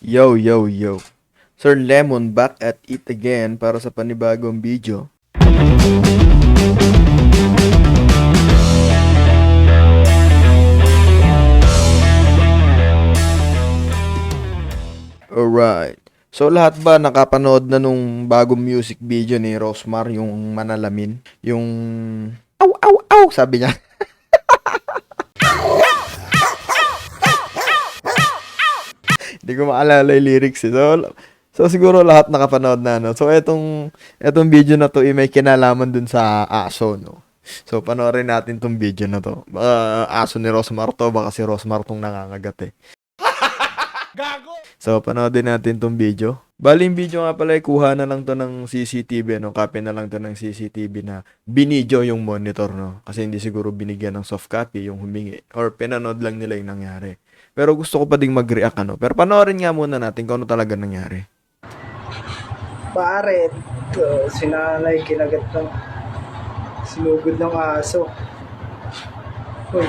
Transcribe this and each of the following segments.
Yo, yo, yo. Sir Lemon back at it again para sa panibagong video. Alright. So lahat ba nakapanood na nung bagong music video ni Rosmar, yung Manalamin? Yung aw aw aw sabi niya. Hindi ko maalala yung lyrics eh. So siguro lahat nakapanood na, no? So etong video na to may kinalaman dun sa aso, no? So panoorin natin tong video na to. Aso ni Rosmar to, baka si Rosmar tong nangangagat eh. So panoodin natin tong video. Bali yung video nga pala kuha na lang to ng CCTV, no? Copy na lang to ng CCTV na binidyo yung monitor, no? Kasi hindi siguro binigyan ng soft copy yung humingi. Or pinanood lang nila yung nangyari. Pero gusto ko pa ding mag-react, ano? Pero panoorin nga muna natin kung ano talaga nangyari. Pare, sinanay kinagat ng sinugod ng aso. Uy.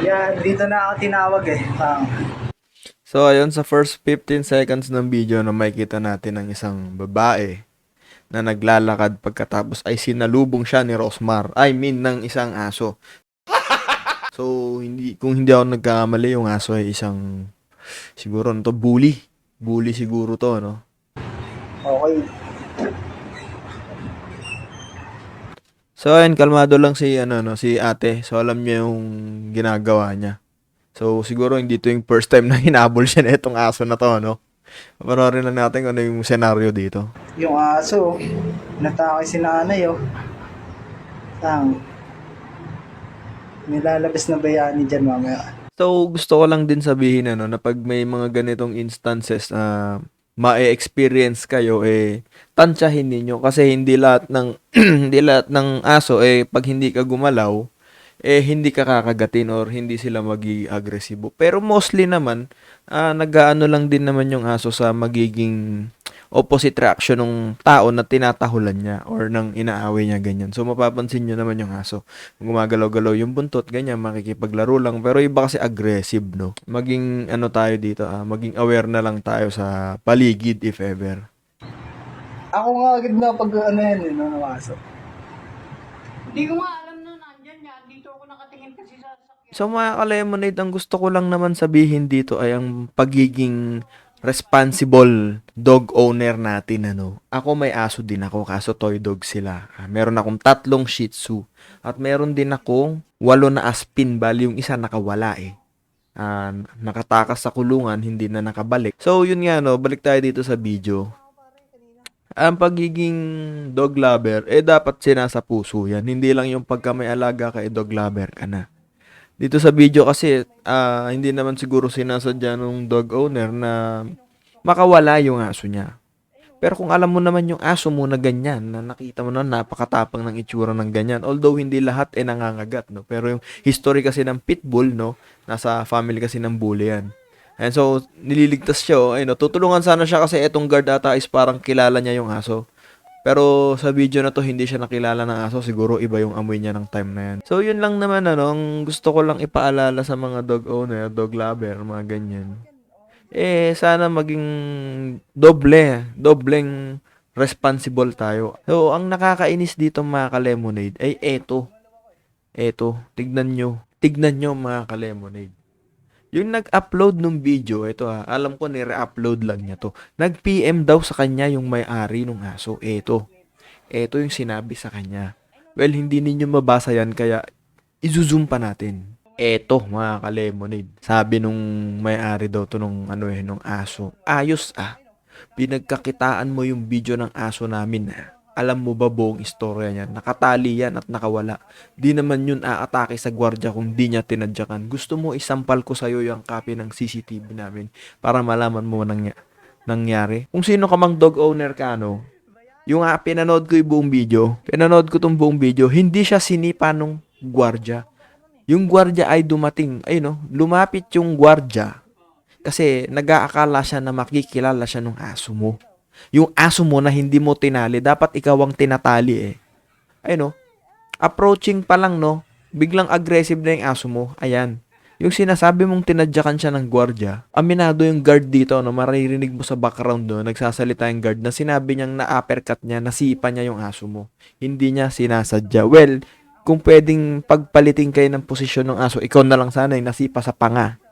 Yan, dito na ako tinawag eh. So ayun, sa first 15 seconds ng video na makikita natin ng isang babae na naglalakad pagkatapos ay sinalubong siya ni Rosmar. I mean, ng isang aso. So, kung hindi ako nagkakamali, yung aso ay isang, siguro, ano to, bully. Bully siguro to, no? Okay. So, ayun, kalmado lang si ate. So, alam niya yung ginagawa niya. So, siguro hindi to yung first time na hinabol siya na itong aso na to, no? Panoorin lang natin kung ano yung senaryo dito. Yung aso, natake si nanay oh. Nilalabas na bayani dyan mamaya. So, gusto ko lang din sabihin na pag may mga ganitong instances na ma-experience kayo, tansyahin ninyo kasi hindi lahat ng hindi lahat ng aso pag hindi ka gumalaw, hindi ka kakagatin or hindi sila agresibo. Pero mostly naman, nag-aano lang din naman yung aso sa magiging opposite reaction ng tao na tinatahulan niya or nang inaaway niya, ganyan. So, mapapansin nyo naman yung aso. Gumagalaw-galaw yung buntot, ganyan, makikipaglaro lang. Pero iba kasi aggressive, no? Maging ano tayo dito, maging aware na lang tayo sa paligid if ever. Ako nga agad na pag ano yan no, ng aso. Hindi ko nga alam na nandyan nga. Dito ako nakatingin kasi sa sakyan. So mga ka-lemonade, ang gusto ko lang naman sabihin dito ay ang pagiging responsible dog owner natin, ano. Ako may aso din ako, kaso toy dog sila. Meron akong 3 Shih Tzu at meron din akong 8 na Aspin, bali yung isa nakawala eh. Nakatakas sa kulungan, hindi na nakabalik. So yun nga, no, balik tayo dito sa video. Ang pagiging dog lover, dapat sinasa puso yan. Hindi lang yung pagka may alaga ka, dog lover ka na. Dito sa video kasi, hindi naman siguro sinasadya ng dog owner na makawala yung aso niya. Pero kung alam mo naman yung aso mo na ganyan, na nakita mo na napakatapang ng itsura ng ganyan, although hindi lahat nangangagat, no? Pero yung history kasi ng pitbull, no? Nasa family kasi ng bully yan. And so, nililigtas siya, tutulungan sana siya kasi etong guard ata is parang kilala niya yung aso. Pero sa video na to, hindi siya nakilala ng aso. Siguro iba yung amoy niya ng time na yan. So, yun lang naman, ang gusto ko lang ipaalala sa mga dog owner, dog lover, mga ganyan. Sana maging dobleng responsible tayo. So, ang nakakainis dito mga ka-lemonade ay eto. Tignan nyo mga ka-lemonade. Yung nag-upload ng video, alam ko ni-re-upload lang niya to. Nag-PM daw sa kanya yung may-ari ng aso. Ito yung sinabi sa kanya. Well, hindi ninyo mabasa yan, kaya i-zoom pa natin. Eto, mga ka-lemonade. Sabi nung may-ari daw to nung aso. Ayos pinagkakitaan mo yung video ng aso namin. Alam mo ba buong istorya niyan? Nakatali yan at nakawala. Di naman yun aatake sa gwardiya kung di niya tinadyakan. Gusto mo isampal ko sa'yo yung copy ng CCTV namin para malaman mo nangyari. Kung sino ka mang dog owner ka, yung pinanood ko yung buong video, tong buong video, hindi siya sinipa nung gwardiya. Yung gwardiya ay dumating, lumapit yung gwardiya kasi nag-aakala siya na makikilala siya nung aso mo. Yung aso mo na hindi mo tinali, dapat ikaw ang tinatali approaching pa lang, biglang aggressive na yung aso mo. Ayan. Yung sinasabi mong tinadyakan siya ng gwardiya, aminado yung guard dito, no, maririnig mo sa background, no, nagsasalita yung guard na sinabi niyang na-uppercut niya, nasipa niya yung aso mo. Hindi niya sinasadya. Well, kung pwedeng pagpalitin kayo ng posisyon ng aso, ikaw na lang sana yung nasipa sa panga.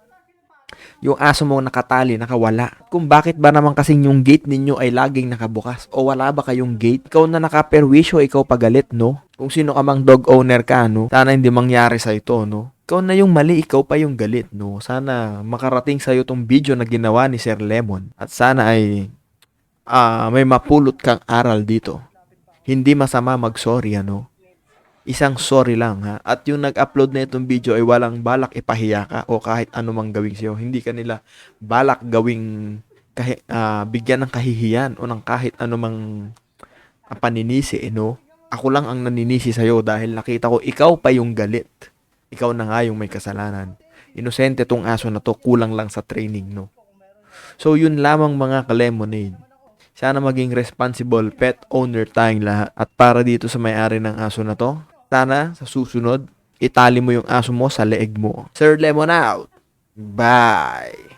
Yung aso mo nakatali, nakawala. Kung bakit ba naman kasing yung gate ninyo ay laging nakabukas? O wala ba kayong gate? Ikaw na nakaperwisyo, ikaw pagalit, no? Kung sino ka mang dog owner ka, no? Sana hindi mangyari sa ito, no? Ikaw na yung mali, ikaw pa yung galit, no? Sana makarating sa'yo tong video na ginawa ni Sir Lemon. At sana ay may mapulot kang aral dito. Hindi masama mag-sorry, ano? Isang sorry lang, ha? At yung nag-upload na itong video ay walang balak ipahiya ka o kahit anumang gawing sa'yo. Hindi kanila balak gawing bigyan ng kahihiyan o ng kahit anumang paninisi, no? Ako lang ang naninisi sa'yo dahil nakita ko ikaw pa yung galit. Ikaw na nga yung may kasalanan. Inosente tong aso na to, kulang lang sa training, no? So, yun lamang mga ka-lemonade. Sana maging responsible pet owner tayong lahat. At para dito sa may-ari ng aso na to, sana sa susunod, itali mo yung aso mo sa leeg mo. Sir Lemon out! Bye!